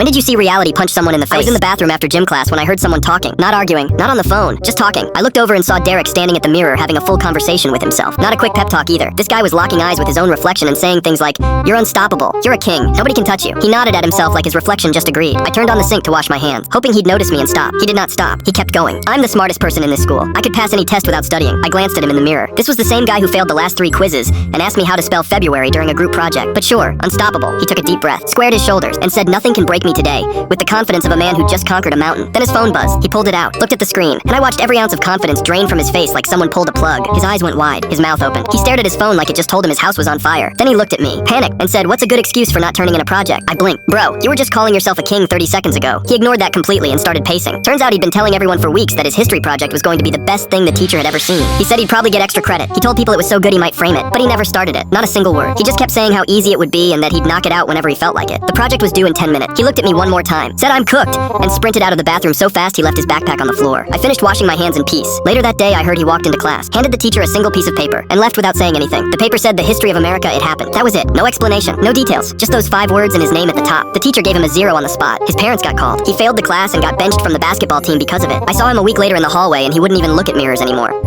When did you see reality punch someone in the face? I was in the bathroom after gym class when I heard someone talking. Not arguing, not on the phone, just talking. I looked over and saw Derek standing at the mirror having a full conversation with himself. Not a quick pep talk either. This guy was locking eyes with his own reflection and saying things like, "You're unstoppable. You're a king. Nobody can touch you." He nodded at himself like his reflection just agreed. I turned on the sink to wash my hands, hoping he'd notice me and stop. He did not stop. He kept going. I'm the smartest person in this school. I could pass any test without studying. I glanced at him in the mirror. This was the same guy who failed the last 3 quizzes and asked me how to spell February during a group project. But sure, unstoppable. He took a deep breath, squared his shoulders, and said, "Nothing can break me today," with the confidence of a man who just conquered a mountain. Then his phone buzzed. He pulled it out, looked at the screen, and I watched every ounce of confidence drain from his face like someone pulled a plug. His eyes went wide, his mouth opened. He stared at his phone like it just told him his house was on fire. Then he looked at me, panicked, and said, "What's a good excuse for not turning in a project?" I blinked. "Bro, you were just calling yourself a king 30 seconds ago." He ignored that completely and started pacing. Turns out he'd been telling everyone for weeks that his history project was going to be the best thing the teacher had ever seen. He said he'd probably get extra credit. He told people it was so good he might frame it, but he never started it. Not a single word. He just kept saying how easy it would be and that he'd knock it out whenever he felt like it. The project was due in 10 minutes. He looked at me one more time, said "I'm cooked," and sprinted out of the bathroom so fast he left his backpack on the floor. I finished washing my hands in peace. Later that day I heard he walked into class, handed the teacher a single piece of paper, and left without saying anything. The paper said the history of America, it happened. That was it. No explanation, no details, just those 5 words and his name at the top. The teacher gave him a 0 on the spot. His parents got called. He failed the class and got benched from the basketball team because of it. I saw him a week later in the hallway and he wouldn't even look at mirrors anymore.